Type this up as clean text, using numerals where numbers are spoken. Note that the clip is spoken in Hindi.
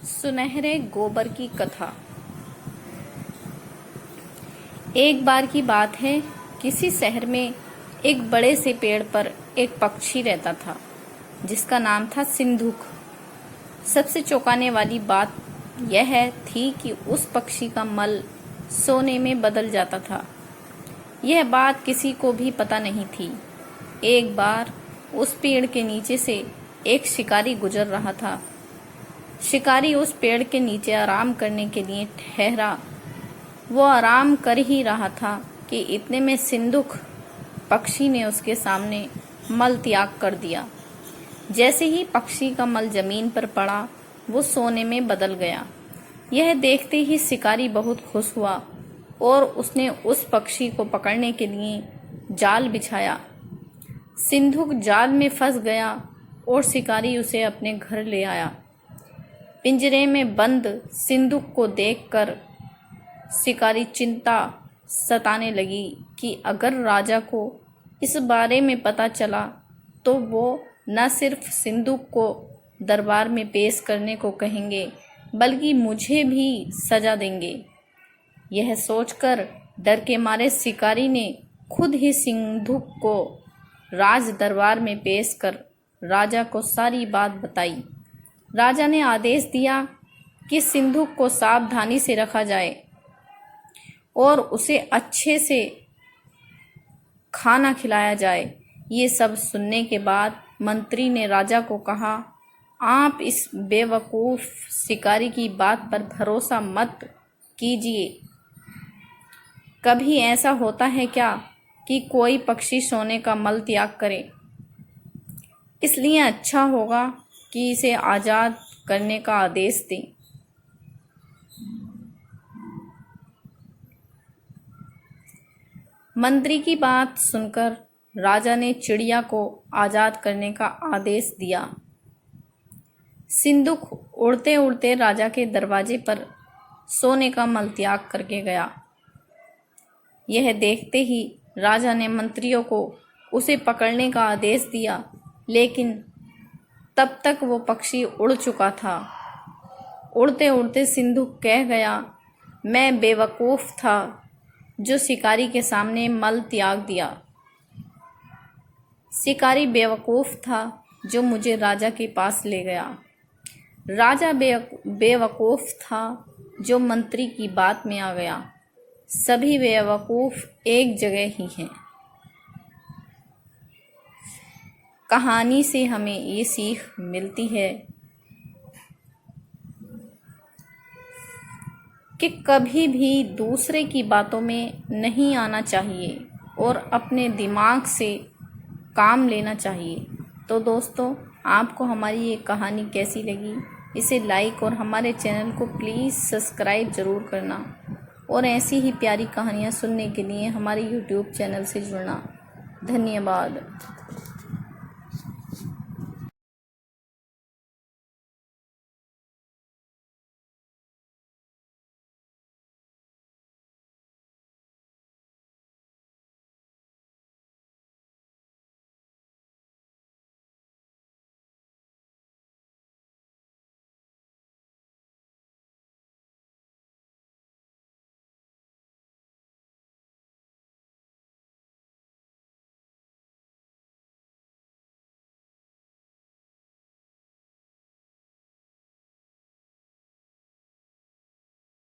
सुनहरे गोबर की कथा। एक बार की बात है, किसी शहर में एक बड़े से पेड़ पर एक पक्षी रहता था जिसका नाम था सिंधुक। सबसे चौंकाने वाली बात यह थी कि उस पक्षी का मल सोने में बदल जाता था। यह बात किसी को भी पता नहीं थी। एक बार उस पेड़ के नीचे से एक शिकारी गुजर रहा था। शिकारी उस पेड़ के नीचे आराम करने के लिए ठहरा। वो आराम कर ही रहा था कि इतने में सिंधुक पक्षी ने उसके सामने मल त्याग कर दिया। जैसे ही पक्षी का मल जमीन पर पड़ा, वो सोने में बदल गया। यह देखते ही शिकारी बहुत खुश हुआ और उसने उस पक्षी को पकड़ने के लिए जाल बिछाया। सिंधुक जाल में फंस गया और शिकारी उसे अपने घर ले आया। पिंजरे में बंद सिंधुक को देखकर शिकारी चिंता सताने लगी कि अगर राजा को इस बारे में पता चला तो वो न सिर्फ सिंधुक को दरबार में पेश करने को कहेंगे बल्कि मुझे भी सजा देंगे। यह सोचकर डर के मारे शिकारी ने खुद ही सिंधुक को राज दरबार में पेश कर राजा को सारी बात बताई। राजा ने आदेश दिया कि सिंधुक को सावधानी से रखा जाए और उसे अच्छे से खाना खिलाया जाए। ये सब सुनने के बाद मंत्री ने राजा को कहा, आप इस बेवकूफ़ शिकारी की बात पर भरोसा मत कीजिए। कभी ऐसा होता है क्या कि कोई पक्षी सोने का मल त्याग करे? इसलिए अच्छा होगा कि इसे आज़ाद करने का आदेश दें। मंत्री की बात सुनकर राजा ने चिड़िया को आज़ाद करने का आदेश दिया। सिंधुक उड़ते उड़ते राजा के दरवाजे पर सोने का मल त्याग करके गया। यह देखते ही राजा ने मंत्रियों को उसे पकड़ने का आदेश दिया, लेकिन तब तक वो पक्षी उड़ चुका था। उड़ते उड़ते सिंधुक कह गया, मैं बेवकूफ़ था जो शिकारी के सामने मल त्याग दिया। शिकारी बेवकूफ़ था जो मुझे राजा के पास ले गया। राजा बेवकूफ़ था जो मंत्री की बात में आ गया। सभी बेवकूफ़ एक जगह ही हैं। कहानी से हमें ये सीख मिलती है कि कभी भी दूसरे की बातों में नहीं आना चाहिए और अपने दिमाग से काम लेना चाहिए। तो दोस्तों, आपको हमारी ये कहानी कैसी लगी? इसे लाइक और हमारे चैनल को प्लीज़ सब्सक्राइब ज़रूर करना और ऐसी ही प्यारी कहानियाँ सुनने के लिए हमारे यूट्यूब चैनल से जुड़ना। धन्यवाद।